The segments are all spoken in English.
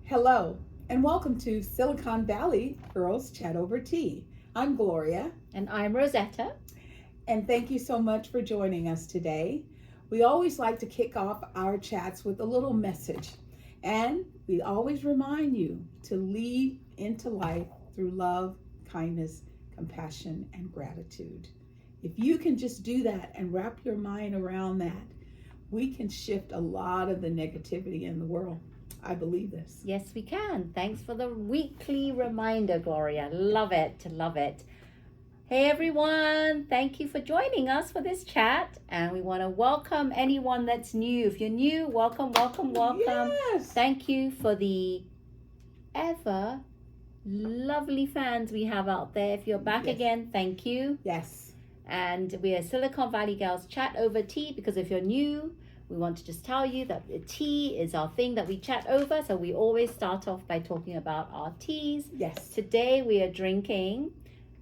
Hello, and welcome to Silicon Valley Girls Chat Over Tea. I'm Gloria, And I'm Rosetta. and thank you so much for joining us today. We always like to kick off our chats with a little message, and we always remind you to lead into life through love, kindness, compassion, and gratitude. If you can just do that and wrap your mind around that, we can shift a lot of the negativity in the world. I believe this. Yes, we can. Thanks for the weekly reminder, Gloria. Love it. Love it. Hey, everyone. Thank you for joining us for this chat. And we want to welcome anyone that's new. If you're new, welcome. Yes. Thank you for the ever lovely fans we have out there. If you're back Yes. again, thank you. Yes. And we are Silicon Valley Girls Chat Over Tea because if you're new, we want to just tell you that the tea is our thing that we chat over. So we always start off by talking about our teas. Yes. Today we are drinking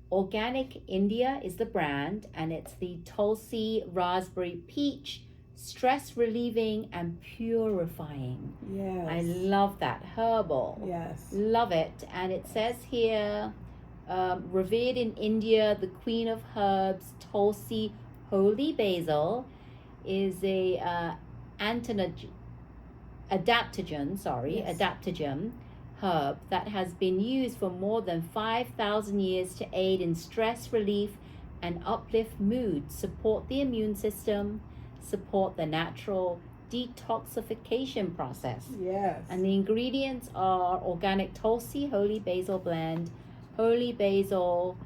Organic India is the brand, and it's the Tulsi Raspberry Peach, stress relieving and purifying. Yes. I love that. Herbal. Yes. Love it. And it says here, revered in India, the queen of herbs, Tulsi holy basil, is a adaptogen herb that has been used for more than 5,000 years to aid in stress relief and uplift mood, support the immune system, support the natural detoxification process. Yes. And the ingredients are organic Tulsi holy basil blend, holy basil,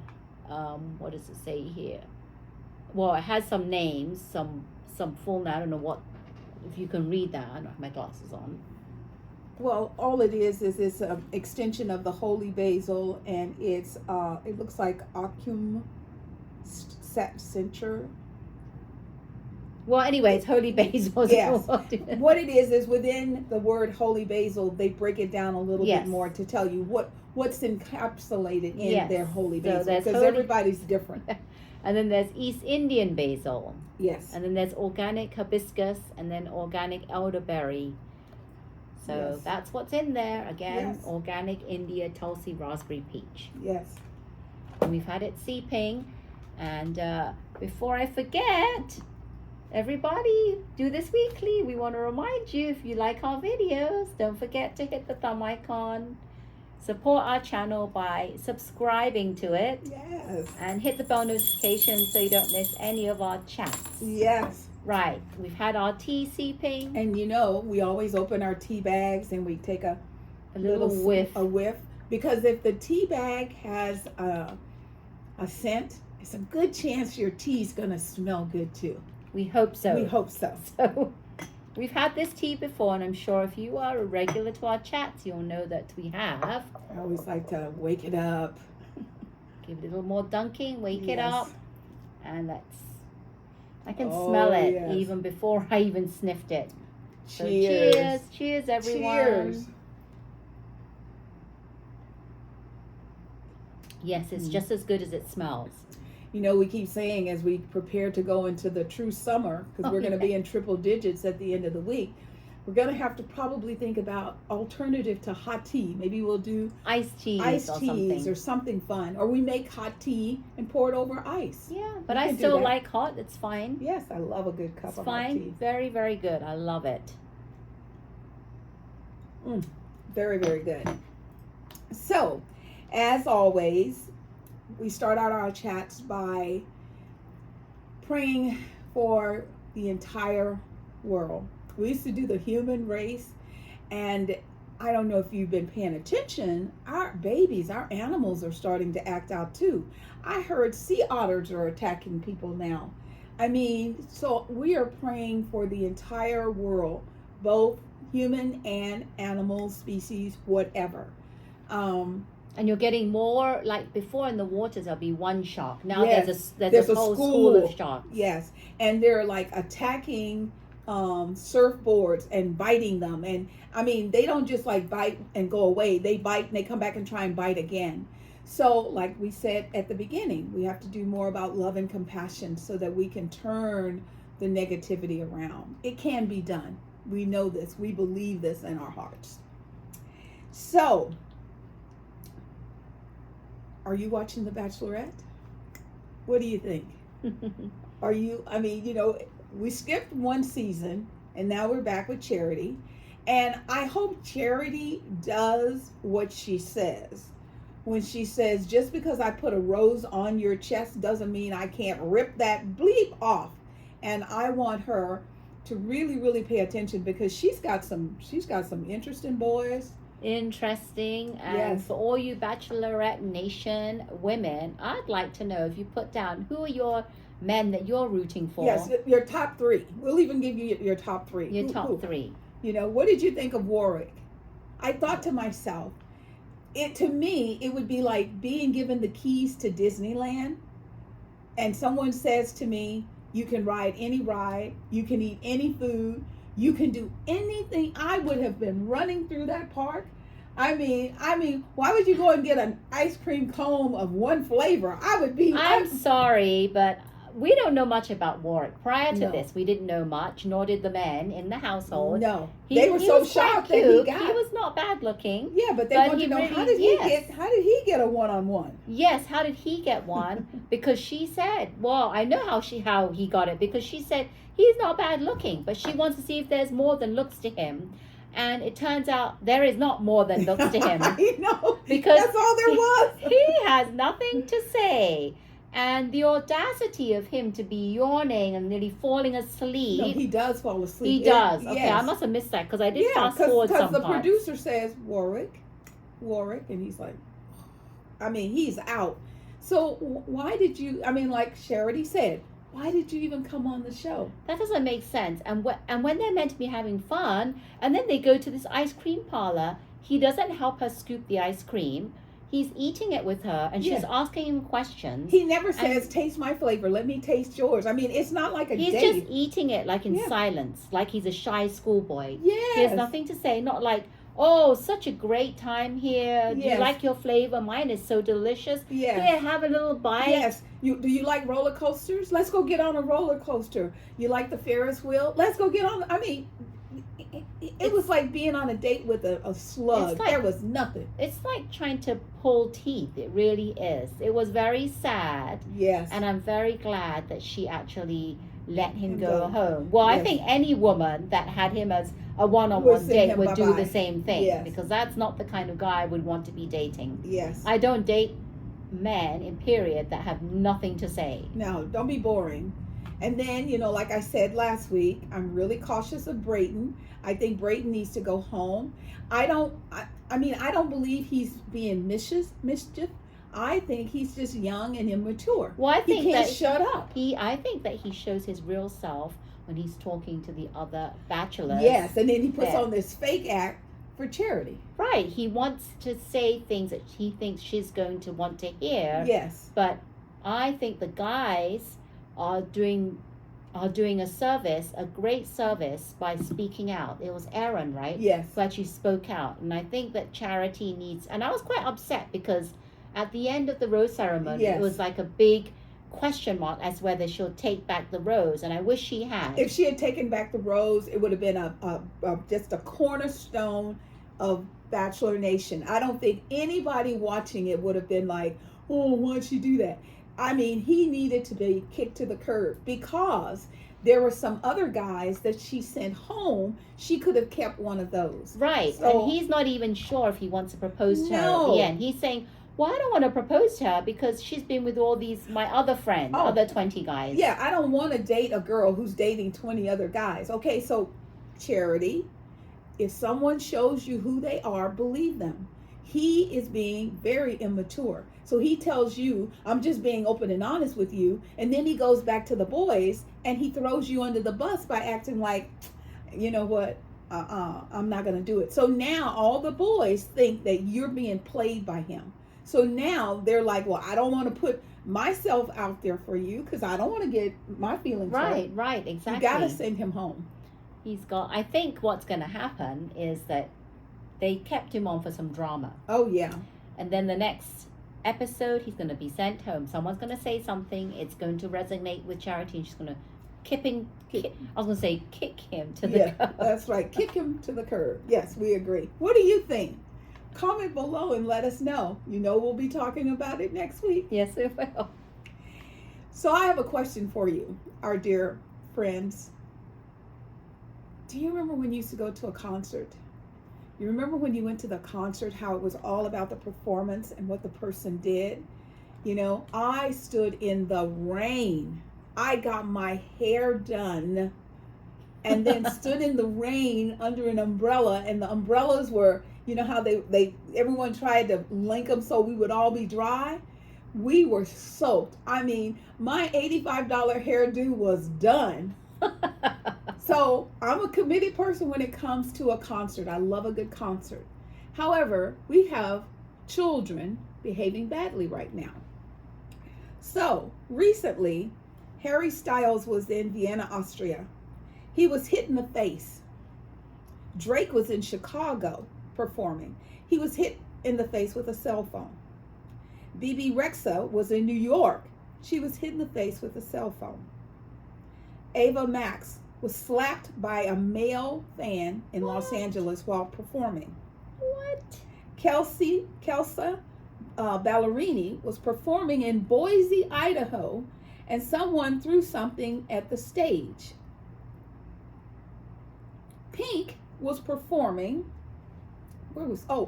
what does it say here? Well, it has some names, some full, I don't know what, if you can read that. I don't have my glasses on. Well, all it is it's an extension of the holy basil, and it's it looks like Acum Center. Well, anyway, it's holy basil. Yes. What it is within the word holy basil, they break it down a little Yes. bit more to tell you what's encapsulated in Yes. their holy So basil, there's because holy- everybody's different. And then there's East Indian basil. Yes. And then there's organic hibiscus, and then organic elderberry. So Yes. that's what's in there. Again, Yes. Organic India Tulsi Raspberry Peach. Yes. And we've had it seeping. And before I forget, everybody, do this weekly. We want to remind you, if you like our videos, don't forget to hit the thumb icon. Support our channel by subscribing to it. Yes. And hit the bell notification so you don't miss any of our chats. Yes. Right, we've had our tea seeping. And we always open our tea bags and we take a little whiff. A whiff. Because if the tea bag has a scent, it's a good chance your tea's going to smell good too. We hope so. We hope so. So, we've had this tea before, and I'm sure if you are a regular to our chats, you'll know that we have. I always like to wake it up. Give it a little more dunking, wake it Yes. up, and I can smell it yes. even before I even sniffed it. So Cheers. cheers everyone. Cheers. Yes, it's just as good as it smells. We keep saying as we prepare to go into the true summer, because we're going to be in triple digits at the end of the week, we're going to have to probably think about alternative to hot tea. Maybe we'll do Iced teas or something fun. Or we make hot tea and pour it over ice. Yeah, but We I can do still that. like hot. It's fine. Yes, I love a good cup It's of fine. hot tea. Very, very good. I love it. Very, very good. So, as always, we start out our chats by praying for the entire world. We used to do the human race, and I don't know if you've been paying attention, our babies, our animals are starting to act out too. I heard sea otters are attacking people now. So we are praying for the entire world, both human and animal species, whatever. And you're getting more, like before in the waters there'll be one shark. Now Yes, there's a whole school of sharks. Yes, and they're like attacking surfboards and biting them. And they don't just like bite and go away. They bite and they come back and try and bite again. So like we said at the beginning, we have to do more about love and compassion so that we can turn the negativity around. It can be done. We know this. We believe this in our hearts. So, are you watching The Bachelorette? What do you think? Are you, I mean, we skipped one season and now we're back with Charity. And I hope Charity does what she says. When she says, just because I put a rose on your chest doesn't mean I can't rip that bleep off. And I want her to really, really pay attention because she's got some interesting boys. Interesting. And Yes. for all you Bachelorette Nation women, I'd like to know if you put down who are your men that you're rooting for. Yes, your top three. We'll even give you your top three. Your Who? top three. What did you think of Warwick? I thought to myself, to me, it would be like being given the keys to Disneyland and someone says to me, you can ride any ride, you can eat any food, you can do anything. I would have been running through that park. I mean, why would you go and get an ice cream cone of one flavor? I'm sorry, but we don't know much about Warwick. Prior to No. this, we didn't know much, nor did the men in the household. No, they were so was quite shocked that cute. he got. He was not bad looking. Yeah, but they but want he to know really- how did he get a one-on-one? Yes, how did he get one? Because she said, well, I know how he got it, because she said he's not bad looking, but she wants to see if there's more than looks to him. And it turns out there is not more than looks to him. I know, Because that's all there was. He has nothing to say. And the audacity of him to be yawning and nearly falling asleep. No, he does fall asleep. He does. Okay, yes. I must have missed that because I did Yeah, fast forward some because the parts. producer says Warwick, and he's like, he's out. So why did you? Like Charity said, why did you even come on the show? That doesn't make sense. And when they're meant to be having fun, and then they go to this ice cream parlor, he doesn't help her scoop the ice cream. He's eating it with her, and she's asking him questions. He never says, "Taste my flavor. Let me taste yours." It's not like a He's date. just eating it like in silence, like he's a shy schoolboy. Yes. He has nothing to say. Not like, oh, such a great time here. Do you Yes. like your flavor? Mine is so delicious. Yes. Here, have a little bite. Yes. Do you like roller coasters? Let's go get on a roller coaster. You like the Ferris wheel? Let's go get on. It was like being on a date with a slug. Like- There was nothing. It's like trying to pull teeth. It really is. It was very sad. Yes. And I'm very glad that she actually let him go Go. home. Well, I Yes. think any woman that had him as a Would one-on-one send date him would do bye-bye. the same thing. Yes. Because that's not the kind of guy I would want to be dating. Yes. I don't date men, in period, that have nothing to say. No, don't be boring. And then, like I said last week, I'm really cautious of Brayton. I think Brayton needs to go home. I don't believe he's being mischief. I think he's just young and immature. Well, I think he can't that shut up. I think that he shows his real self when he's talking to the other bachelors. Yes, and then he puts Yeah. on this fake act for Charity. Right. He wants to say things that he thinks she's going to want to hear. Yes. But I think the guys are doing a service, a great service, by speaking out. It was Aaron, right? Yes. Who actually spoke out. And I think that Charity needs, and I was quite upset because at the end of the rose ceremony, Yes. it was like a big question mark as whether she'll take back the rose, and I wish she had. If she had taken back the rose, it would have been just a cornerstone of Bachelor Nation. I don't think anybody watching it would have been like, oh, why'd she do that? He needed to be kicked to the curb because there were some other guys that she sent home. She could have kept one of those. Right. So- And he's not even sure if he wants to propose to her at No. the end. He's saying, well, I don't want to propose to her because she's been with all these, my other friends, Oh. other 20 guys. Yeah, I don't want to date a girl who's dating 20 other guys. Okay, so Charity, if someone shows you who they are, believe them. He is being very immature. So he tells you, I'm just being open and honest with you. And then he goes back to the boys and he throws you under the bus by acting like, you know what, I'm not going to do it. So now all the boys think that you're being played by him. So now they're like, well, I don't want to put myself out there for you because I don't want to get my feelings hurt. Right, exactly. You got to send him home. I think what's going to happen is that they kept him on for some drama. Oh, yeah. And then the next episode, he's going to be sent home. Someone's going to say something. It's going to resonate with Charity, and she's going to kick him to the curb. That's right. Kick him to the curb. Yes, we agree. What do you think? comment below and let us know. You know we'll be talking about it next week. Yes, we will. So I have a question for you, our dear friends. Do you remember when you used to go to a concert? You remember when you went to the concert, how it was all about the performance and what the person did? You know, I stood in the rain. I got my hair done and then stood in the rain under an umbrella, and the umbrellas were, you know how they everyone tried to link them so we would all be dry? We were soaked. I mean, my $85 hairdo was done. So I'm a committed person when it comes to a concert. I love a good concert. However, we have children behaving badly right now. So recently, Harry Styles was in Vienna, Austria. He was hit in the face. Drake was in Chicago performing. He was hit in the face with a cell phone. BB Rexa was in New York. She was hit in the face with a cell phone. Ava Max was slapped by a male fan in Los Angeles while performing. What? Kelsey Ballerini was performing in Boise, Idaho, and someone threw something at the stage. Pink was performing,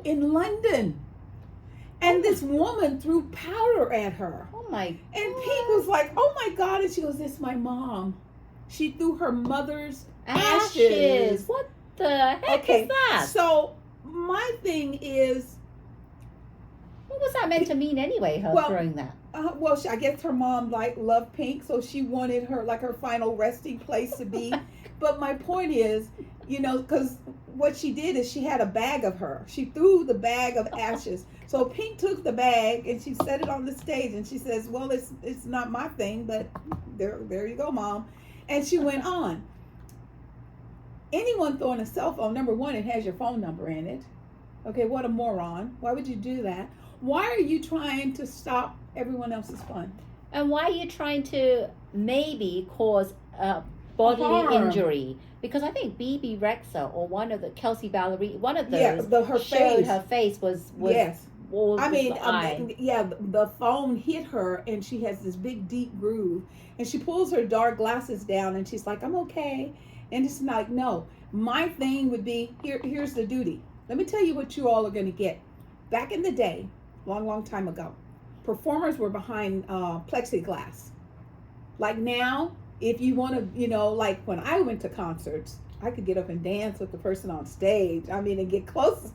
in London. And this woman threw powder at her. Oh my. And Pink was like, oh my God. And she goes, it's my mom. She threw her mother's ashes. What the heck is that? So my thing is, what was that meant to mean anyway, her throwing that? I guess her mom loved Pink, so she wanted her her final resting place to be. But my point is, you know, because what she did is she had a bag of her. She threw the bag of ashes. So Pink took the bag and she set it on the stage, and she says, well, it's not my thing, but there you go, Mom. And she went on. Anyone throwing a cell phone, number one, it has your phone number in it. Okay, what a moron. Why would you do that? Why are you trying to stop everyone else's fun? And why are you trying to maybe cause bodily injury? Because I think BB Rexa or one of the Kelsey Ballerini, one of those her face was yes. I mean, the phone hit her, and she has this big deep groove, and she pulls her dark glasses down, and she's like, I'm okay. And it's like, no, my thing would be, here's the duty. Let me tell you what you all are going to get. Back in the day, long time ago, performers were behind plexiglass. Like now, if you want to, you know, like when I went to concerts, I could get up and dance with the person on stage. I mean, and get close,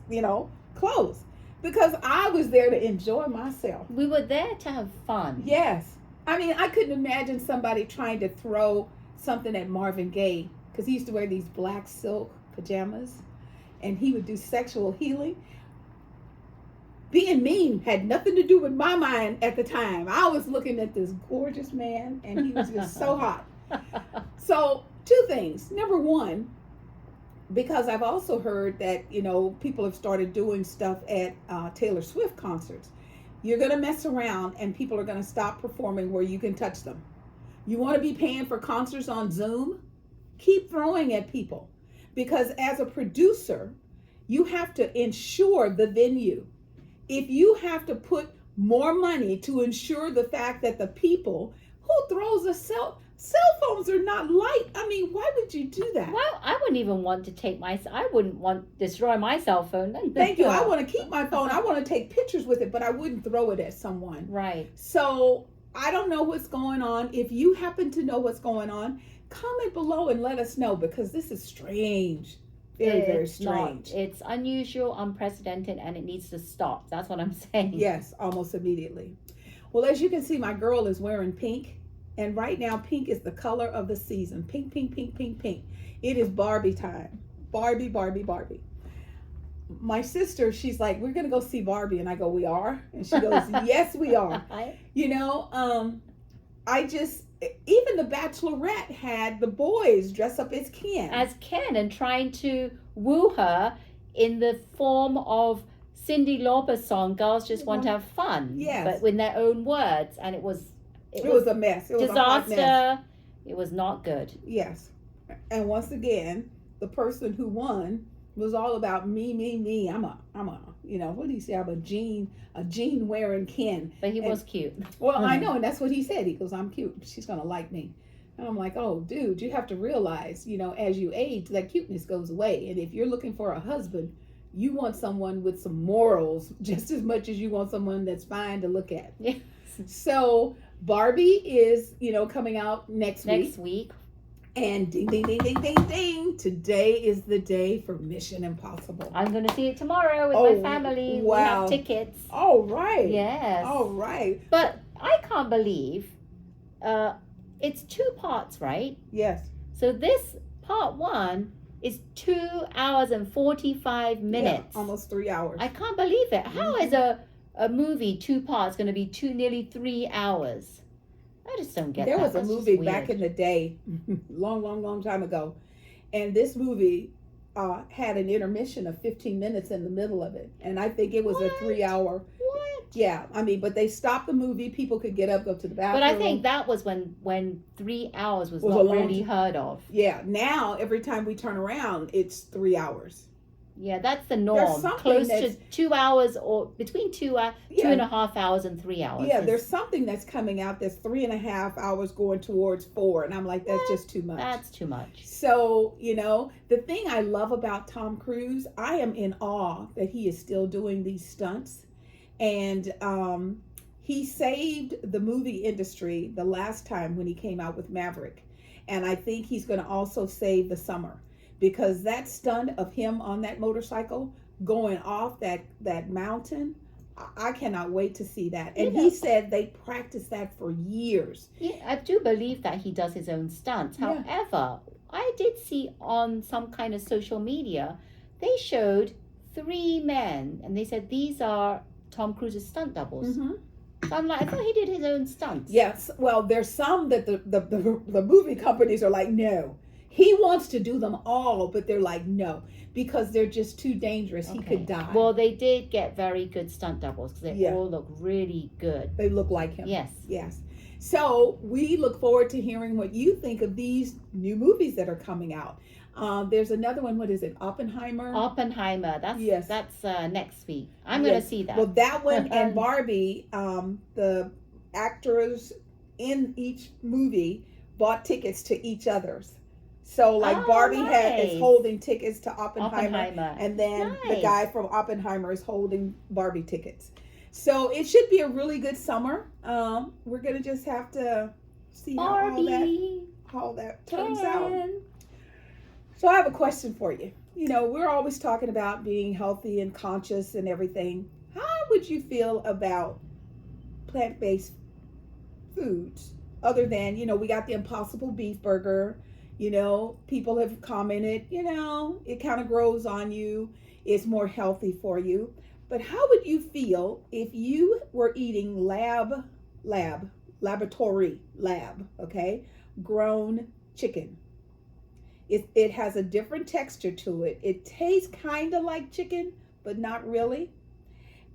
close. Because I was there to enjoy myself. We were there to have fun. Yes. I mean, I couldn't imagine somebody trying to throw something at Marvin Gaye, because he used to wear these black silk pajamas, and he would do sexual healing. Being mean had nothing to do with my mind at the time. I was looking at this gorgeous man, and he was just so hot. So, two things. Number one, because I've also heard that, you know, people have started doing stuff at Taylor Swift concerts. You're going to mess around and people are going to stop performing where you can touch them. You want to be paying for concerts on Zoom? Keep throwing at people. Because as a producer, you have to insure the venue. If you have to put more money to ensure the fact that the people who throws a cell phones are not light. I mean, why would you do that? Well, I wouldn't even want to I wouldn't want to destroy my cell phone. Thank you. I want to keep my phone. I want to take pictures with it, but I wouldn't throw it at someone. Right. So I don't know what's going on. If you happen to know what's going on, comment below and let us know, because this is strange. Very strange. It's unusual, unprecedented, and it needs to stop. That's what I'm saying. Yes, almost immediately. Well, as you can see, my girl is wearing pink. And right now, pink is the color of the season. Pink, pink, pink, pink, pink. It is Barbie time. Barbie, Barbie, Barbie. My sister, she's like, we're going to go see Barbie. And I go, we are? And she goes, yes, we are. You know, even the Bachelorette had the boys dress up as Ken. And trying to woo her in the form of Cyndi Lauper's song, Girls Just Want to Have Fun. Yes. But with their own words. And it was a mess. It was disaster. A hot mess. It was not good. Yes. And once again, the person who won was all about me. I'm a, what do you say? I'm a jean wearing Ken. But he was cute. Well, I know, and that's what he said. He goes, I'm cute. She's gonna like me. And I'm like, oh, dude, you have to realize, as you age, that cuteness goes away. And if you're looking for a husband, you want someone with some morals just as much as you want someone that's fine to look at. Yes. So Barbie is, coming out next week. And ding, ding, ding, ding, ding, ding. Today is the day for Mission Impossible. I'm going to see it tomorrow with my family. Wow. We have tickets. All right. Yes. All right. But I can't believe it's 2 parts, right? Yes. So this part 1 is 2 hours and 45 minutes. Yeah, almost 3 hours. I can't believe it. How is a movie 2 parts going to be nearly 3 hours? I just don't get there that. There was a movie back in the day, long time ago, and this movie had an intermission of 15 minutes in the middle of it, and I think it was a 3 hour. What? Yeah, but they stopped the movie. People could get up, go to the bathroom. But I think that was when 3 hours was not really heard of. Yeah, now every time we turn around, it's 3 hours. Yeah, that's the norm. Close to 2 hours, or between 2.5 hours and 3 hours. Yeah, there's something that's coming out that's 3.5 hours going towards 4, and I'm like, that's just too much. That's too much. So, the thing I love about Tom Cruise, I am in awe that he is still doing these stunts, and he saved the movie industry the last time when he came out with Maverick, and I think he's going to also save the summer. Because that stunt of him on that motorcycle going off that mountain, I cannot wait to see that. And he said they practiced that for years. Yeah, I do believe that he does his own stunts. Yeah. However, I did see on some kind of social media, they showed 3 men, and they said these are Tom Cruise's stunt doubles. Mm-hmm. So I'm like, I thought he did his own stunts. Yes. Well, there's some that the movie companies are like, no. He wants to do them all, but they're like, no, because they're just too dangerous. Okay. He could die. Well, they did get very good stunt doubles because they all look really good. They look like him. Yes. Yes. So we look forward to hearing what you think of these new movies that are coming out. There's another one. What is it? Oppenheimer. That's next week. I'm going to see that. Well, that one and Barbie, the actors in each movie bought tickets to each other's. So Barbie is holding tickets to Oppenheimer. And then the guy from Oppenheimer is holding Barbie tickets. So it should be a really good summer. We're going to just have to see how that turns out. So I have a question for you. We're always talking about being healthy and conscious and everything. How would you feel about plant-based foods other than, we got the Impossible Beef Burger. People have commented, it kind of grows on you. It's more healthy for you. But how would you feel if you were eating laboratory, grown chicken? It has a different texture to it. It tastes kind of like chicken, but not really.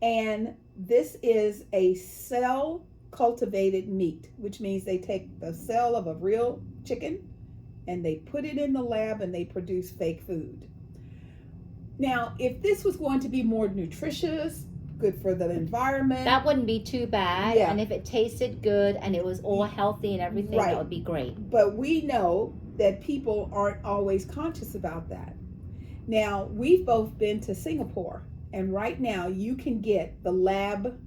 And this is a cell cultivated meat, which means they take the cell of a real chicken and they put it in the lab and they produce fake food. Now, if this was going to be more nutritious, good for the environment, that wouldn't be too bad. Yeah. And if it tasted good and it was all healthy and everything, that would be great. But we know that people aren't always conscious about that. Now, we've both been to Singapore, and right now you can get the lab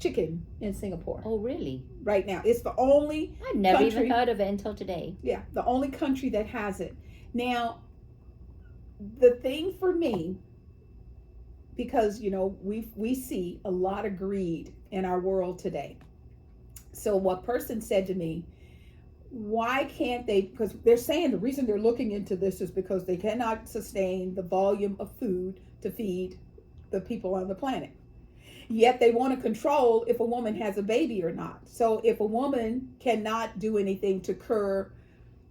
chicken in Singapore. Oh, really? Right now. It's the only I've never even heard of it until today. Yeah, the only country that has it. Now, the thing for me, because, we see a lot of greed in our world today. So what person said to me, why can't they, because they're saying the reason they're looking into this is because they cannot sustain the volume of food to feed the people on the planet. Yet they want to control if a woman has a baby or not. So if a woman cannot do anything to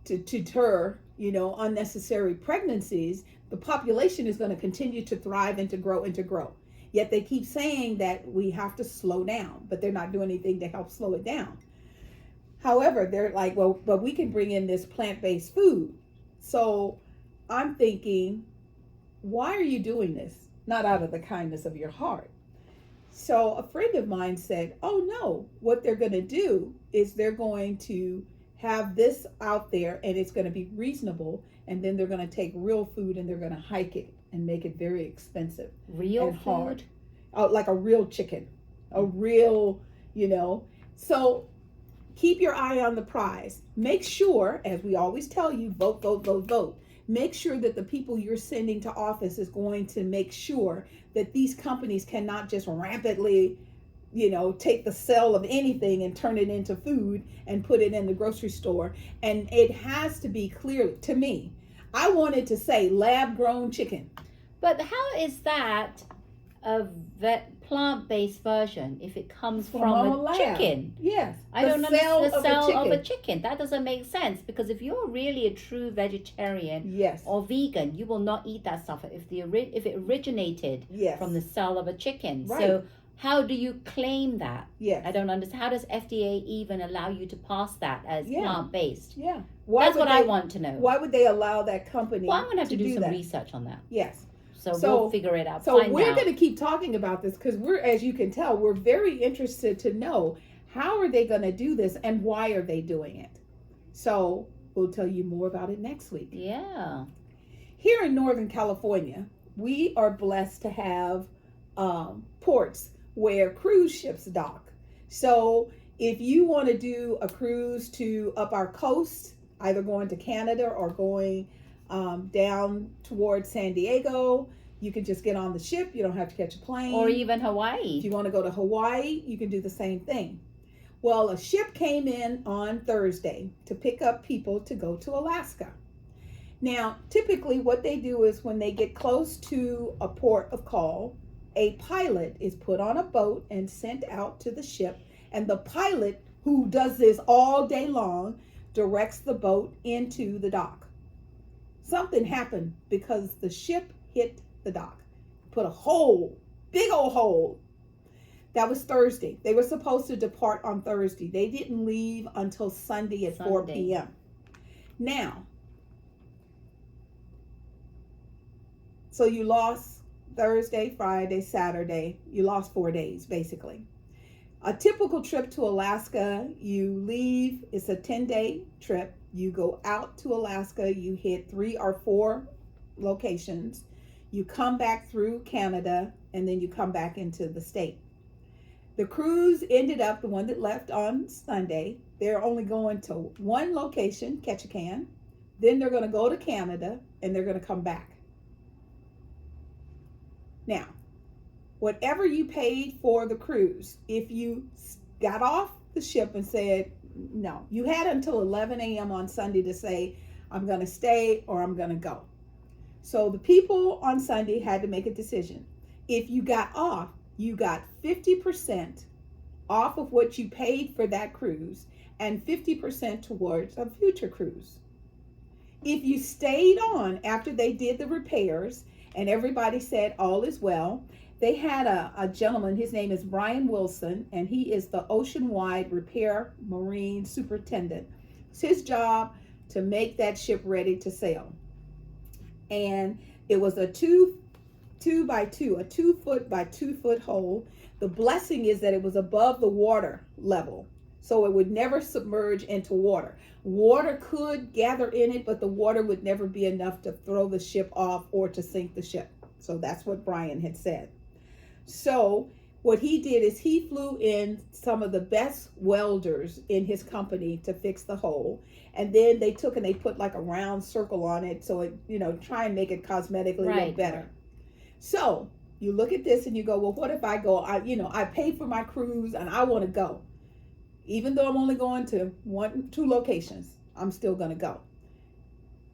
deter, unnecessary pregnancies, the population is going to continue to thrive and to grow and to grow. Yet they keep saying that we have to slow down, but they're not doing anything to help slow it down. However, they're like, well, but we can bring in this plant-based food. So I'm thinking, why are you doing this? Not out of the kindness of your heart. So a friend of mine said, oh no, what they're going to do is they're going to have this out there and it's going to be reasonable. And then they're going to take real food and they're going to hike it and make it very expensive. Real and food? Hard. Like a real chicken, a real, So keep your eye on the prize. Make sure, as we always tell you, vote, vote, vote, vote. Make sure that the people you're sending to office is going to make sure that these companies cannot just rampantly, take the sale of anything and turn it into food and put it in the grocery store. And it has to be clear to me. I wanted to say lab grown chicken. But how is that a plant-based version if it comes from a chicken? Yes. I don't understand the cell of a chicken. That doesn't make sense, because if you're really a true vegetarian or vegan, you will not eat that stuff if it originated from the cell of a chicken. Right. So how do you claim that? Yes. I don't understand. How does FDA even allow you to pass that as plant-based? Yeah. That's what I want to know. Why would they allow that company Well, I'm going to have to do some that? Research on that. Yes. So we'll figure it out. So we're going to keep talking about this because as you can tell, we're very interested to know how are they going to do this and why are they doing it. So we'll tell you more about it next week. Yeah. Here in Northern California, we are blessed to have ports where cruise ships dock. So if you want to do a cruise to up our coast, either going to Canada or going down towards San Diego, you can just get on the ship. You don't have to catch a plane. Or even Hawaii. If you want to go to Hawaii, you can do the same thing. Well, a ship came in on Thursday to pick up people to go to Alaska. Now, typically what they do is when they get close to a port of call, a pilot is put on a boat and sent out to the ship. And the pilot, who does this all day long, directs the boat into the dock. Something happened because the ship hit the dock, put a hole, big old hole. That was Thursday. They were supposed to depart on Thursday. They didn't leave until Sunday at 4 p.m. Now, so you lost Thursday, Friday, Saturday. You lost 4 days, basically. A typical trip to Alaska, you leave, it's a 10-day trip. You go out to Alaska, you hit 3 or 4 locations. You come back through Canada, and then you come back into the state. The cruise ended up, the one that left on Sunday, they're only going to one location, Ketchikan. Then they're going to go to Canada, and they're going to come back. Now, whatever you paid for the cruise, if you got off the ship and said, no, you had until 11 a.m. on Sunday to say, I'm going to stay or I'm going to go. So the people on Sunday had to make a decision. If you got off, you got 50% off of what you paid for that cruise and 50% towards a future cruise. If you stayed on after they did the repairs and everybody said all is well, they had a gentleman, his name is Brian Wilson, and he is the Ocean-wide Repair Marine Superintendent. It's his job to make that ship ready to sail. And it was a 2 by 2, a 2 foot by 2 foot hole. The blessing is that it was above the water level, so it would never submerge into water. Water could gather in it, but the water would never be enough to throw the ship off or to sink the ship. So that's what Brian had said. So what he did is he flew in some of the best welders in his company to fix the hole. And then they took and they put like a round circle on it. So it, try and make it cosmetically look better. So you look at this and you go, well, what if I go, I paid for my cruise and I want to go. Even though I'm only going to 2 locations, I'm still going to go.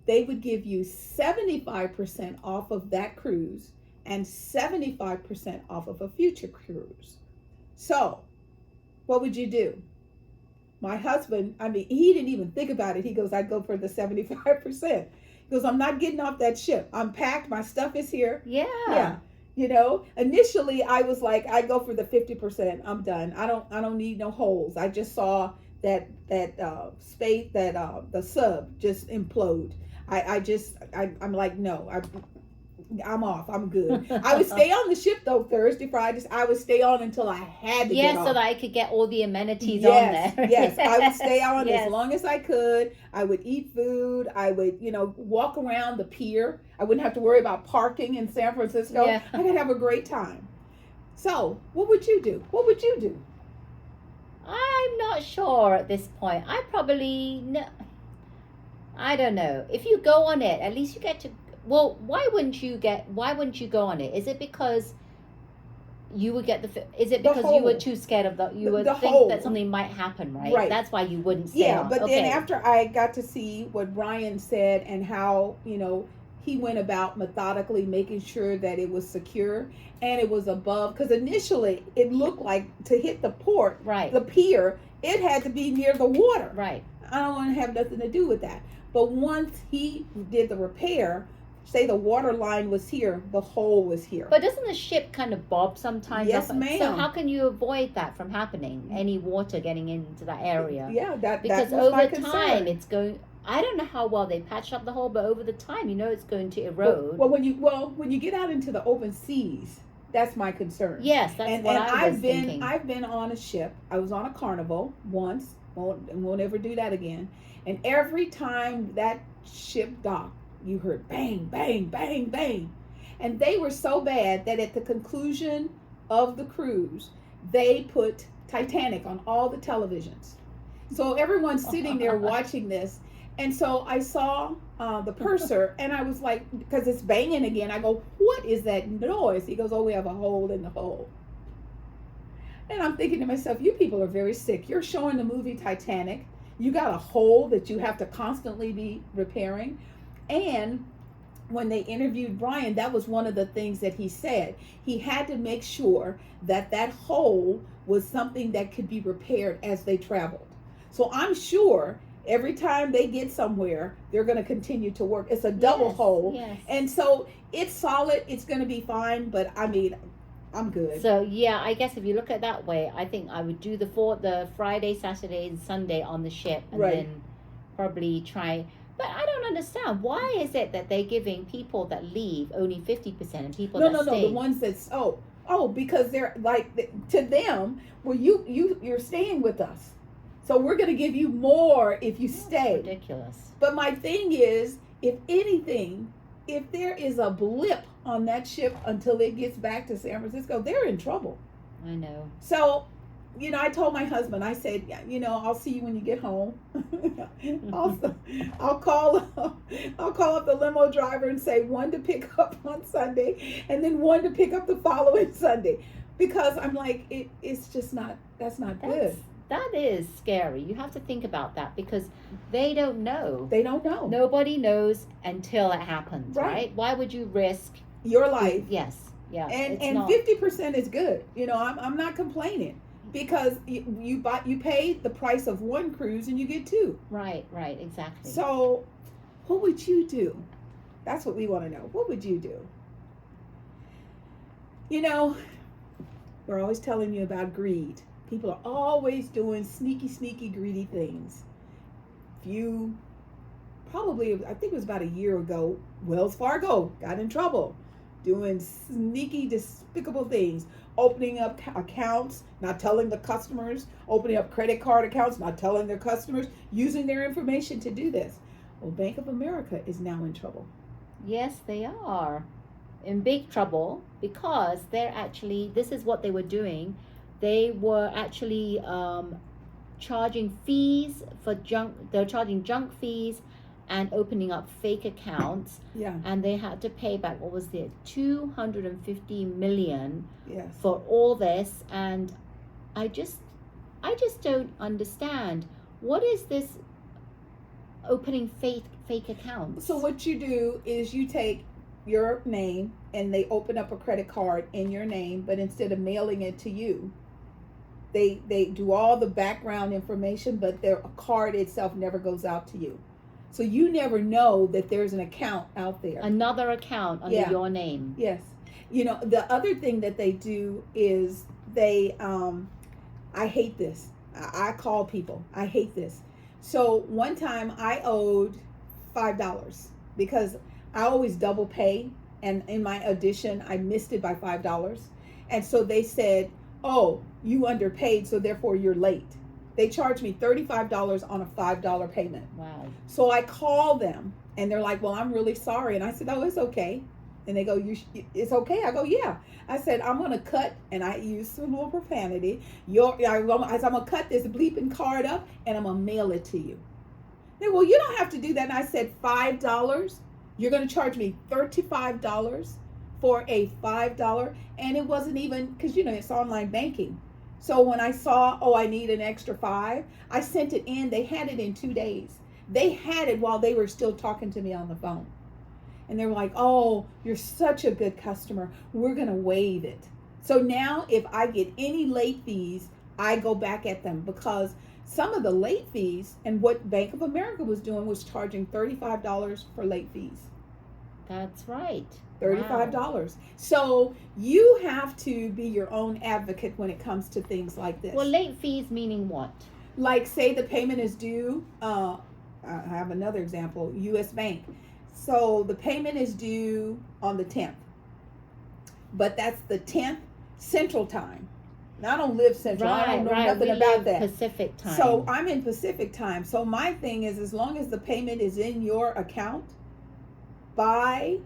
They would give you 75% off of that cruise and 75% off of a future cruise. So what would you do? My husband, he didn't even think about it. He goes, I'd go for the 75%. He goes, I'm not getting off that ship. I'm packed. My stuff is here. Yeah. Initially I was like, I go for the 50%. I'm done. I don't need no holes. I just saw that space, the sub just implode. I'm like, no, I'm off. I'm good. I would stay on the ship though Thursday, Friday. I would stay on until I had to get off. So that I could get all the amenities yes, on there. Yes, I would stay on Yes. as long as I could. I would eat food. I would, walk around the pier. I wouldn't have to worry about parking in San Francisco. Yeah. I could have a great time. So, what would you do? What would you do? I'm not sure at this point. I don't know. If you go on it, at least you get to. Well, why wouldn't you go on it? Is it because you would get is it because you were too scared of you would think that something might happen, right? Right. That's why you wouldn't stay on. But then after I got to see what Brian said and how, he went about methodically making sure that it was secure and it was above, because initially it looked like to hit the port, right, the pier, it had to be near the water. Right. I don't want to have nothing to do with that. But once he did the repair, say the water line was here, the hole was here. But doesn't the ship kind of bob sometimes? Yes, ma'am. So how can you avoid that from happening? Any water getting into that area? Yeah, because was my over concern. time it's going. I don't know how well they patched up the hole, but over the time, it's going to erode. Well, when you get out into the open seas, that's my concern. Yes, that's what I was thinking. I've been on a ship. I was on a Carnival once. Won't ever do that again. And every time that ship docked, you heard bang, bang, bang, bang. And they were so bad that at the conclusion of the cruise, they put Titanic on all the televisions. So everyone's sitting there watching this. And so I saw the purser, and I was like, because it's banging again, I go, what is that noise? He goes, oh, we have a hole in the hole. And I'm thinking to myself, you people are very sick. You're showing the movie Titanic. You got a hole that you have to constantly be repairing. And when they interviewed Brian, that was one of the things that he said. He had to make sure that that hole was something that could be repaired as they traveled. So I'm sure every time they get somewhere, they're going to continue to work. It's a double hole. Yes. And so it's solid. It's going to be fine. But I mean, I'm good. So yeah, I guess if you look at it that way, I think I would do the Friday, Saturday, and Sunday on the ship, and then probably try. But I don't understand, why is it that they're giving people that leave only 50% and people that stay? No, the ones that's because they're like, to them, well, you're staying with us, so we're going to give you more if you stay. That's ridiculous. But my thing is, if anything, if there is a blip on that ship until it gets back to San Francisco, they're in trouble. I know. So, I told my husband, I said, I'll see you when you get home. I'll call up the limo driver and say one to pick up on Sunday and then one to pick up the following Sunday, because I'm like, it's just not, that's not good. That is scary. You have to think about that, because they don't know. They don't know. Nobody knows until it happens, right? Why would you risk your life? Yes. Yeah. And 50% is good. I'm not complaining, because you pay the price of one cruise and you get two. Right, exactly. So what would you do? That's what we want to know. What would you do? We're always telling you about greed. People are always doing sneaky, greedy things. I think it was about a year ago, Wells Fargo got in trouble doing sneaky, despicable things. Opening up accounts, not telling the customers. Opening up credit card accounts, not telling their customers. Using their information to do this. Well, Bank of America is now in trouble. Yes, they are in big trouble, because this is what they were doing. They were actually charging fees for junk. They're charging junk fees and opening up fake accounts. Yeah. And they had to pay back, what was it, $250 million yes. for all this. And I just don't understand. What is this opening fake accounts? So what you do is you take your name and they open up a credit card in your name, but instead of mailing it to you, they do all the background information, but their card itself never goes out to you. So you never know that there's an account out there. Another account under your name. Yes. The other thing that they do is they, I hate this. I call people. I hate this. So one time I owed $5 because I always double pay and in my addition, I missed it by $5. And so they said, oh, you underpaid, so therefore you're late. They charged me $35 on a $5 payment. Wow. So I called them, and they're like, well, I'm really sorry. And I said, oh, it's okay. And they go, it's okay? I go, yeah. I said, I'm going to cut, and I used some little profanity. I said, I'm going to cut this bleeping card up, and I'm going to mail it to you. They go, well, you don't have to do that. And I said, $5? You're going to charge me $35 for a $5? And it wasn't even, because, it's online banking. So when I saw, oh, I need an extra $5, I sent it in. They had it in 2 days. They had it while they were still talking to me on the phone. And they were like, oh, you're such a good customer. We're going to waive it. So now if I get any late fees, I go back at them, because some of the late fees, and what Bank of America was doing was charging $35 for late fees. That's right. $35. Wow. So you have to be your own advocate when it comes to things like this. Well, late fees meaning what? Like, say the payment is due. I have another example, U.S. Bank. So the payment is due on the 10th. But that's the 10th Central Time. Now, I don't live Central. I don't know nothing about that. Pacific Time. So I'm in Pacific Time. So my thing is, as long as the payment is in your account by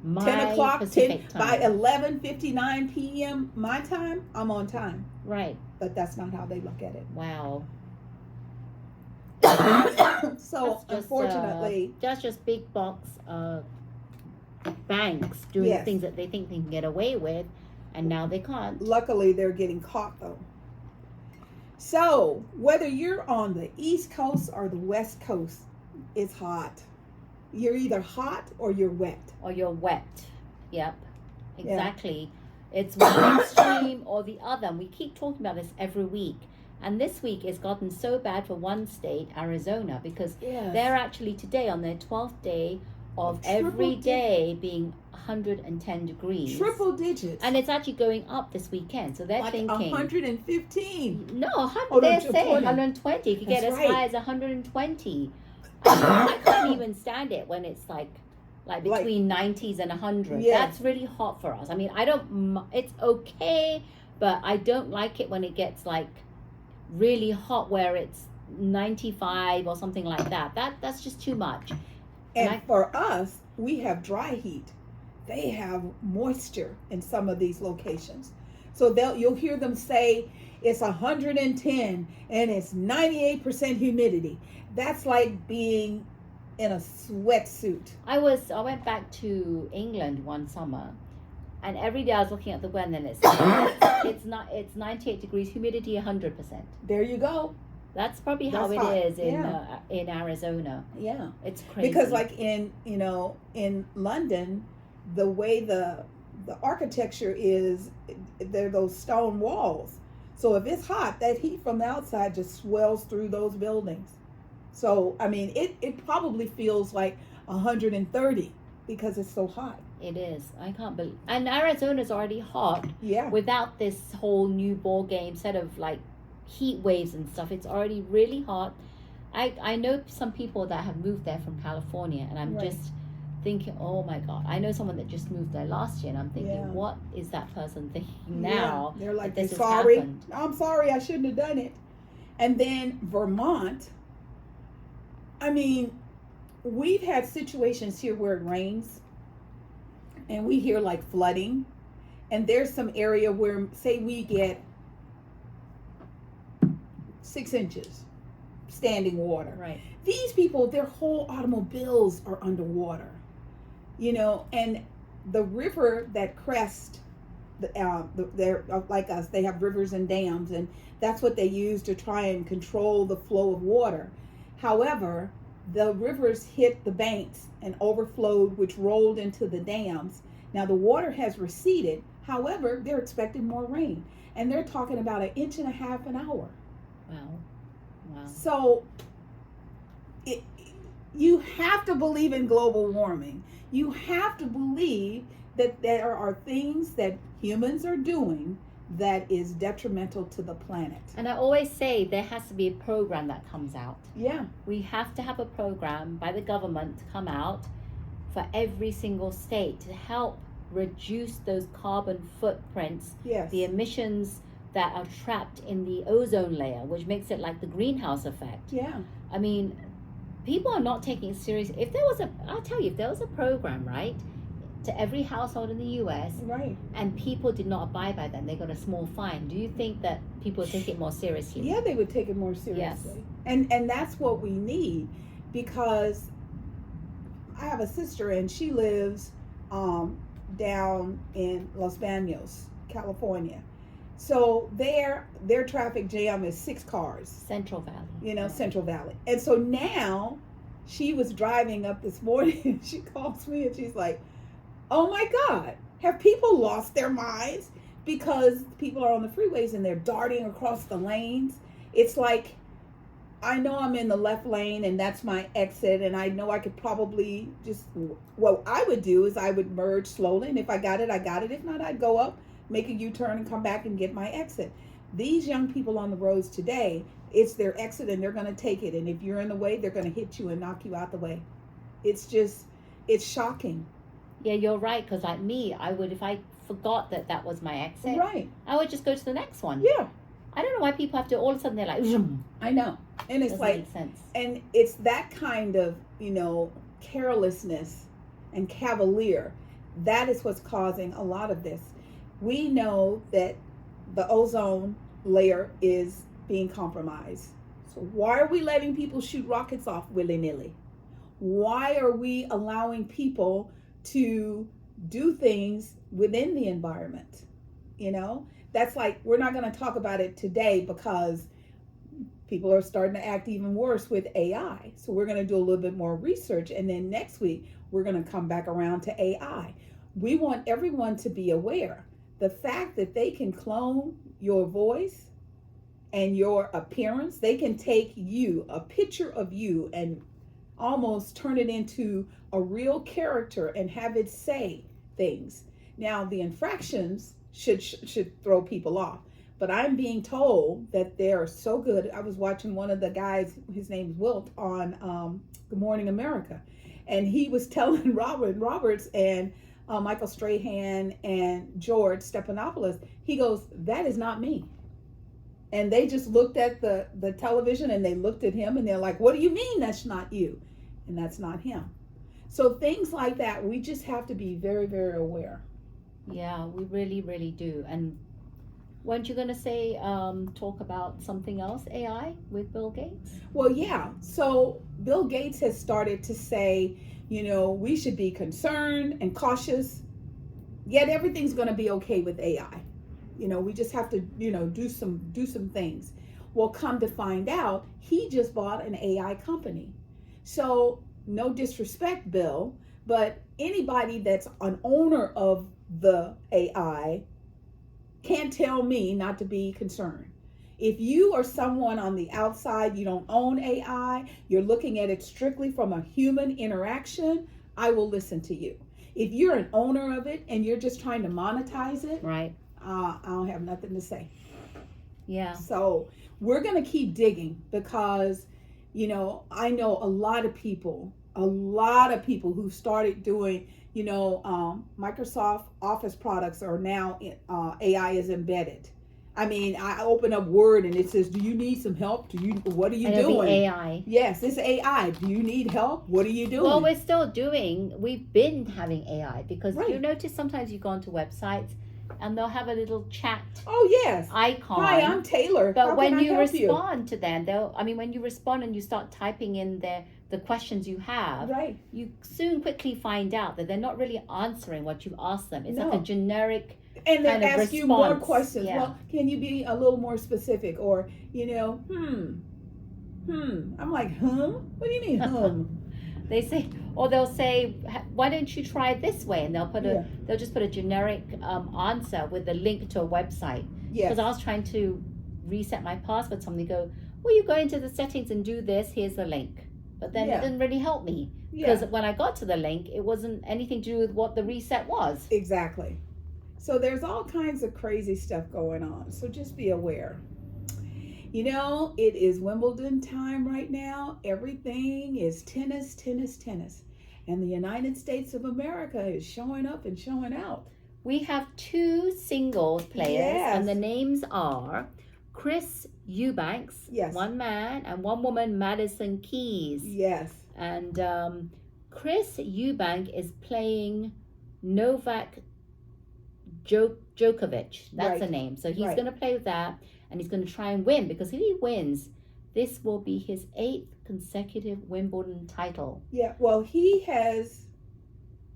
10 o'clock, by 11:59 p.m. my time, I'm on time. Right. But that's not how they look at it. Wow. So unfortunately, that's just big box banks doing Yes. things that they think they can get away with, and now they can't. luckily they're getting caught though. So whether you're on the East Coast or the West Coast, it's hot. You're either hot or you're wet. Or you're wet. Yep. Exactly. It's one extreme or the other. And we keep talking about this every week. And this week it's gotten so bad for one state, Arizona, because Yes. they're actually today on their 12th day of every day being 110 degrees. Triple digits. And it's actually going up this weekend. So they're like thinking 115. No, 100, Oh, no, they're 20. saying 120. You could get That's as right. high as 120. I can't even stand it when it's like between 90s and 100. Yes. That's really hot for us. I mean, it's okay, but I don't like it when it gets like really hot where it's 95 or something like that. That's just too much. And for us, we have dry heat. They have moisture in some of these locations. So you'll hear them say it's 110 and it's 98% humidity. That's like being in a sweatsuit. I went back to England one summer, and every day I was looking at the weather, and it's 98 degrees, humidity 100%. There you go. That's probably how That's hot. it is in Arizona. Yeah. It's crazy. Because like in London, the way the architecture is, there are those stone walls. So if it's hot, that heat from the outside just swells through those buildings. So, I mean, it probably feels like 130 because it's so hot. It is. I can't believe. And Arizona's already hot. Yeah. Without this whole new ball game set of like heat waves and stuff. It's already really hot. I know some people that have moved there from California, and I'm Right. just thinking, oh my God. I know someone that just moved there last year, and I'm thinking, Yeah. what is that person thinking now? They're like, that this has sorry. happened? I'm sorry, I shouldn't have done it. And then Vermont, I mean, we've had situations here where it rains and we hear like flooding, and there's some area where, say, we get 6 inches standing water. Right. These people, their whole automobiles are underwater, and the river that crests, they're like us, they have rivers and dams, and that's what they use to try and control the flow of water. However, the rivers hit the banks and overflowed, which rolled into the dams. Now the water has receded. However, they're expecting more rain, and they're talking about 1.5 inches an hour. Wow. So you have to believe in global warming. You have to believe that there are things that humans are doing that is detrimental to the planet. And I always say there has to be a program that comes out. Yeah. We have to have a program by the government to come out for every single state to help reduce those carbon footprints, Yes. the emissions that are trapped in the ozone layer, which makes it like the greenhouse effect. Yeah. I mean, people are not taking it serious. I'll tell you, if there was a program, right, to every household in the US, Right. and people did not abide by them, they got a small fine, do you think that people would take it more seriously? Yeah, they would take it more seriously. And that's what we need, because I have a sister and she lives down in Los Banos, California. So their traffic jam is 6 cars. Central Valley. Central Valley. And so now she was driving up this morning and she calls me and she's like, "Oh my God, have people lost their minds?" Because people are on the freeways and they're darting across the lanes. It's like, I know I'm in the left lane and that's my exit, and I know I could probably just, what I would do is I would merge slowly, and if I got it, I got it. If not, I'd go up, make a U-turn and come back and get my exit. These young people on the roads today, it's their exit and they're going to take it. And if you're in the way, they're going to hit you and knock you out the way. It's shocking. Yeah, you're right. Because like me, I would, if I forgot that was my exit, Right. I would just go to the next one. Yeah. I don't know why people have to, all of a sudden they're like, zoom. I know. And it's Doesn't like, make sense. and it's that kind of, carelessness and cavalier. That is what's causing a lot of this. We know that the ozone layer is being compromised. So why are we letting people shoot rockets off willy-nilly? Why are we allowing people to do things within the environment? That's like, we're not going to talk about it today because people are starting to act even worse with AI. So we're going to do a little bit more research. And then next week, we're going to come back around to AI. We want everyone to be aware. The fact that they can clone your voice and your appearance, they can take you, a picture of you, and almost turn it into a real character and have it say things. Now, the infractions should throw people off. But I'm being told that they're so good. I was watching one of the guys, his name's Wilt, on Good Morning America. And he was telling Roberts and Michael Strahan and George Stephanopoulos, he goes, "That is not me." And they just looked at the television and they looked at him and they're like, "What do you mean that's not you?" And that's not him. So things like that, we just have to be very, very aware. Yeah, we really, really do. And weren't you going to say, talk about something else, AI, with Bill Gates? Well, yeah. So Bill Gates has started to say, we should be concerned and cautious, yet everything's going to be okay with AI. We just have to, do some things. Well, come to find out, he just bought an AI company. So no disrespect, Bill, but anybody that's an owner of the AI can't tell me not to be concerned. If you are someone on the outside, you don't own AI, you're looking at it strictly from a human interaction, I will listen to you. If you're an owner of it and you're just trying to monetize it, right? I don't have nothing to say. Yeah. So we're going to keep digging because, I know a lot of people who started doing, Microsoft Office products are now AI is embedded. I mean, I open up Word and it says, "Do you need some help? What are you doing?" AI. Yes, it's AI. Do you need help? What are you doing? Well, we've been having AI because Right. You notice sometimes you go onto websites and they'll have a little chat Oh, yes. icon. Hi, I'm Taylor. But How when can I you help respond to them, when you respond and you start typing in the questions you have, Right. you soon quickly find out that they're not really answering what you asked them. It's No. like a generic And they kind of ask you more response. questions. Yeah. Well, can you be a little more specific? Or, I'm like, What do you mean, They say, or they'll say, "Why don't you try it this way?" And they'll just put a generic answer with a link to a website. Yes. Because I was trying to reset my password, somebody go, "Well, you go into the settings and do this. Here's the link." But then it didn't really help me because when I got to the link, it wasn't anything to do with what the reset was. Exactly. So there's all kinds of crazy stuff going on. So just be aware. It is Wimbledon time right now. Everything is tennis, tennis, tennis. And the United States of America is showing up and showing out. We have 2 singles players, Yes. and the names are Chris Eubanks, Yes. one man, and one woman, Madison Keys. Yes. And Chris Eubank is playing Novak Djokovic. That's Right. the name. So he's Right. going to play with that, and he's going to try and win, because if he wins, this will be his 8th consecutive Wimbledon title. Yeah. Well, he has,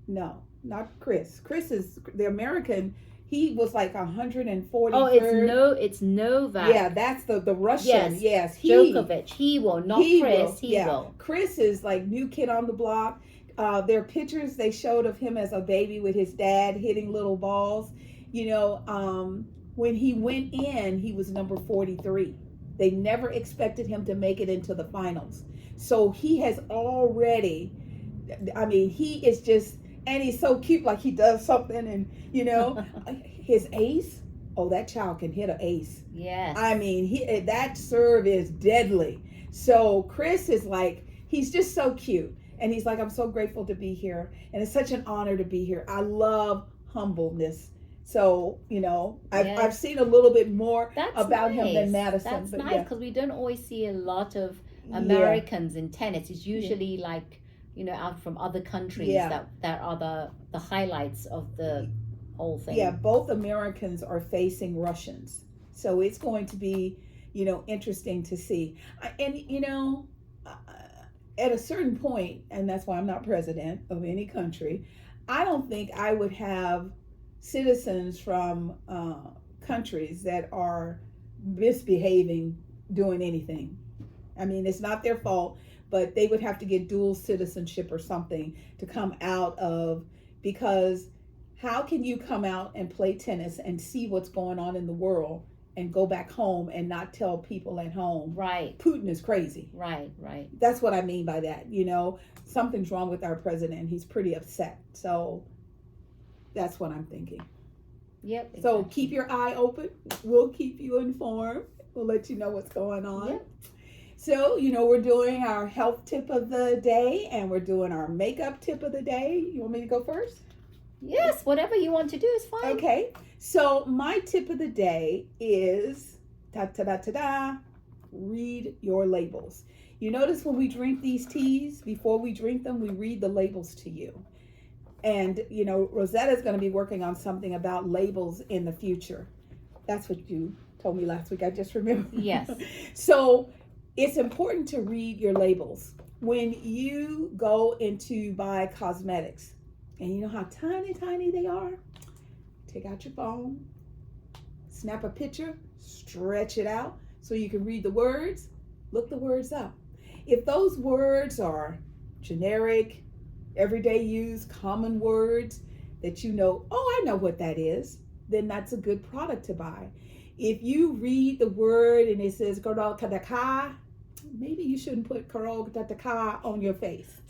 no, not Chris. Chris is the American. He was like 143rd. Oh, it's Novak. Yeah, that's the Russian. Yes. Djokovic. He will, not Chris. He yeah. will. Chris is like new kid on the block. There are pictures they showed of him as a baby with his dad hitting little balls. You know, when he went in, he was number 43. They never expected him to make it into the finals. So he has already, I mean, he is just, and he's so cute, like he does something, and, you know, his ace, oh, that child can hit an ace. Yes. I mean, that serve is deadly. So Chris is like, he's just so cute. And he's like, I'm so grateful to be here. And it's such an honor to be here. I love humbleness. So, you know, I've seen a little bit more about him than Madison. That's but nice, because we don't always see a lot of Americans in tennis. It's usually like, you know, out from other countries that are the highlights of the whole thing. Yeah, both Americans are facing Russians. So it's going to be, you know, interesting to see. And, you know, at a certain point, and that's why I'm not president of any country, I don't think I would have citizens from countries that are misbehaving, doing anything. I mean, it's not their fault, but they would have to get dual citizenship or something to come out of, because how can you come out and play tennis and see what's going on in the world and go back home and not tell people at home? Right. Putin is crazy. Right. That's what I mean by that. You know, something's wrong with our president. He's pretty upset. So that's what I'm thinking. Yep. Exactly. So keep your eye open. We'll keep you informed. We'll let you know what's going on. Yep. So, you know, we're doing our health tip of the day and we're doing our makeup tip of the day. You want me to go first? Yes, whatever you want to do is fine. Okay. So my tip of the day is, read your labels. You notice when we drink these teas, before we drink them, we read the labels to you. And, you know, Rosetta is going to be working on something about labels in the future. That's what you told me last week. I just remember. Yes. So it's important to read your labels. When you go into buy cosmetics, and you know how tiny they are, take out your phone, snap a picture, stretch it out so you can read the words, look the words up. If those words are generic, everyday use, common words that you know, oh, I know what that is, then that's a good product to buy. If you read the word and it says Karol Kataka, maybe you shouldn't put Karol Kataka on your face.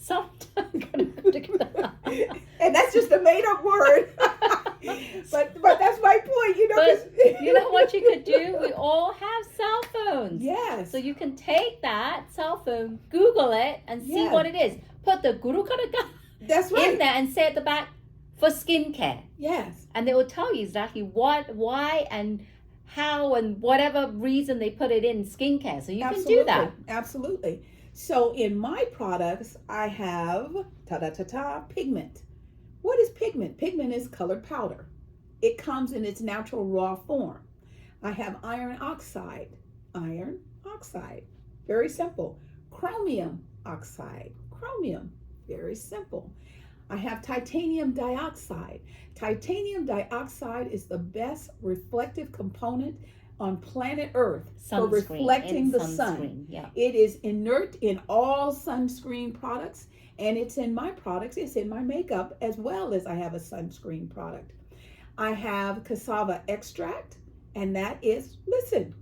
And that's just a made up word. but that's my point, you know. But you know what you could do? We all have cell phones. Yes. So you can take that cell phone, Google it, and see what it is. Put the Guru Karaka that's right in there and say at the back for skincare. Yes. And they will tell you exactly what, why, and how, and whatever reason they put it in skincare. So you can do that. Absolutely. So in my products, I have pigment. What is pigment? Pigment is colored powder. It comes in its natural raw form. I have iron oxide. Very simple. Chromium oxide. Chromium. Very simple. I have titanium dioxide. Titanium dioxide is the best reflective component on planet Earth for reflecting the sun. Yeah. It is inert in all sunscreen products, and it's in my products. It's in my makeup as well as I have a sunscreen product. I have cassava extract, and that is,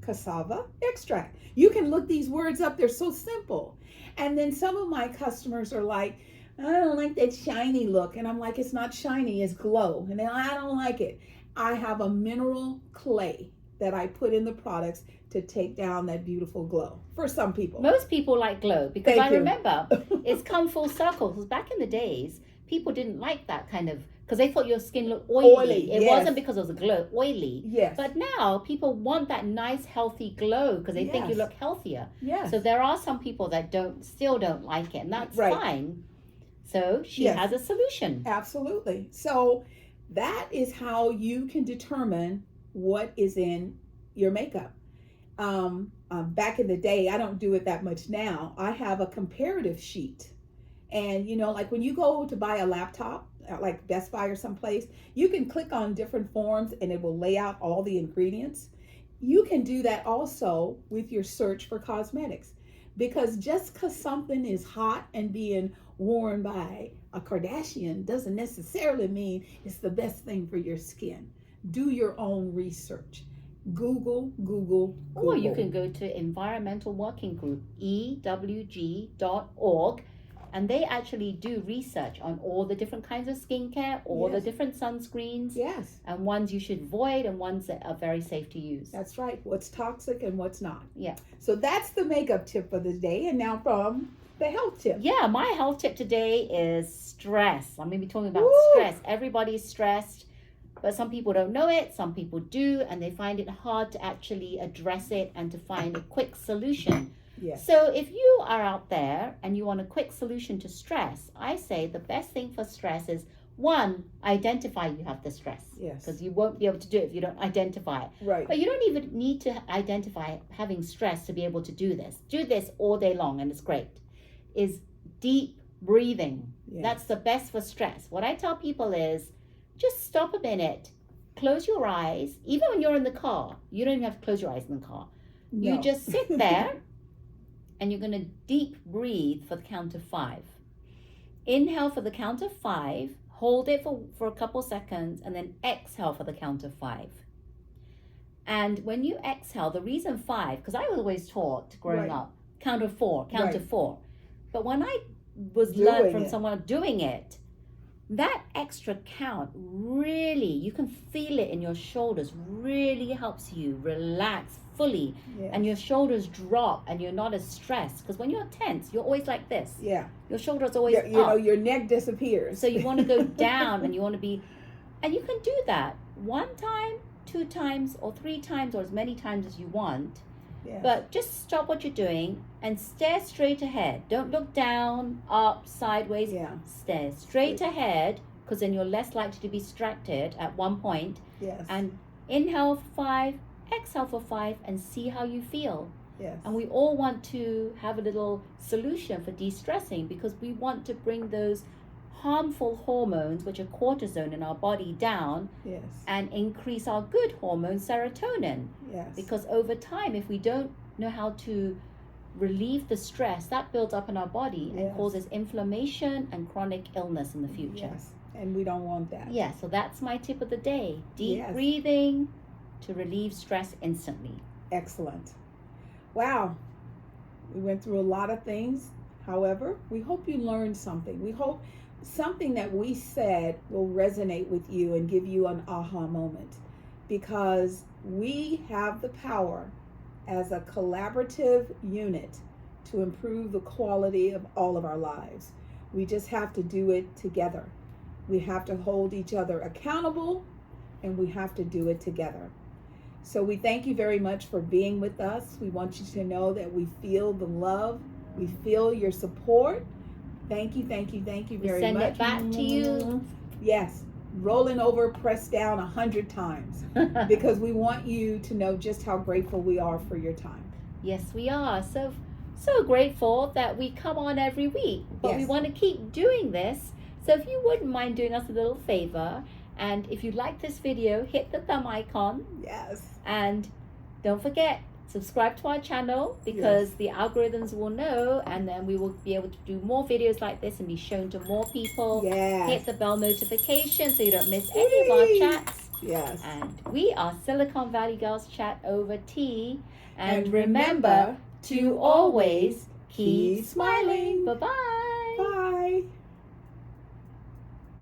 cassava extract. You can look these words up. They're so simple. And then some of my customers are like, I don't like that shiny look. And I'm like, it's not shiny, it's glow. And then I don't like it. I have a mineral clay that I put in the products to take down that beautiful glow for some people. Most people like glow because Thank you. remember, it's come full circle. Because back in the days, people didn't like that kind of, because they thought your skin looked oily. It wasn't because it was a glow, oily. Yes. But now people want that nice, healthy glow because they think you look healthier. Yes. So there are some people that still don't like it, and that's Right. fine. So she has a solution. Absolutely. So that is how you can determine what is in your makeup. Back in the day, I don't do it that much now. I have a comparative sheet. And, you know, like when you go to buy a laptop, like Best Buy or someplace, you can click on different forms and it will lay out all the ingredients. You can do that also with your search for cosmetics. Because just because something is hot and being worn by a Kardashian doesn't necessarily mean it's the best thing for your skin. Do your own research. Google. Or you can go to Environmental Working Group, EWG.org, and they actually do research on all the different kinds of skincare, all the different sunscreens, and ones you should avoid and ones that are very safe to use. That's right. What's toxic and what's not. Yeah. So that's the makeup tip for the day. And now from the health tip. Yeah, my health tip today is stress. I'm going to be talking about stress. Everybody's stressed. But some people don't know it, some people do, and they find it hard to actually address it and to find a quick solution. Yes. So if you are out there and you want a quick solution to stress, I say the best thing for stress is, one, identify you have the stress. Yes. Because you won't be able to do it if you don't identify it. Right. But you don't even need to identify having stress to be able to do this. Do this all day long, and it's great. Is deep breathing. Yes. That's the best for stress. What I tell people is, just stop a minute, close your eyes. Even when you're in the car, you don't even have to close your eyes in the car. No. You just sit there and you're going to deep breathe for the count of 5. Inhale for the count of 5, hold it for a couple seconds, and then exhale for the count of 5. And when you exhale, the reason 5, because I was always taught growing up, count of 4, count of 4. But when I was learned from someone doing it, that extra count really, you can feel it in your shoulders, really helps you relax fully. Yes. And your shoulders drop and you're not as stressed. Because when you're tense, you're always like this. Yeah. Your shoulders always up. You know, your neck disappears. So you want to go down and you want to be, and you can do that 1 time, 2 times, or 3 times, or as many times as you want. Yes. But just stop what you're doing and stare straight ahead. Don't look down, up, sideways. Yeah. Stare straight ahead, because then you're less likely to be distracted at one point. Yes. And inhale for 5, exhale for 5, and see how you feel. Yes. And we all want to have a little solution for de-stressing, because we want to bring those harmful hormones, which are cortisone in our body, down. Yes. And increase our good hormone, serotonin. Yes. Because over time, if we don't know how to relieve the stress, that builds up in our body and causes inflammation and chronic illness in the future. Yes. And we don't want that. Yeah, so that's my tip of the day. Deep breathing to relieve stress instantly. Excellent. Wow. We went through a lot of things. However, we hope you learned something. We hope something that we said will resonate with you and give you an aha moment, because we have the power as a collaborative unit to improve the quality of all of our lives. We just have to do it together. We have to hold each other accountable, and we have to do it together. So we thank you very much for being with us. We want you to know that we feel the love. We feel your support. Thank you very much. Send it back to you. Yes, rolling over, pressed down 100 times, because we want you to know just how grateful we are for your time. Yes, we are. So grateful that we come on every week, but we want to keep doing this. So if you wouldn't mind doing us a little favor, and if you like this video, hit the thumb icon. Yes. And don't forget, subscribe to our channel, because the algorithms will know, and then we will be able to do more videos like this and be shown to more people. Yes. Hit the bell notification so you don't miss any of our chats. Yes. And we are Silicon Valley Girls Chat over tea. And remember to always keep smiling. Bye-bye.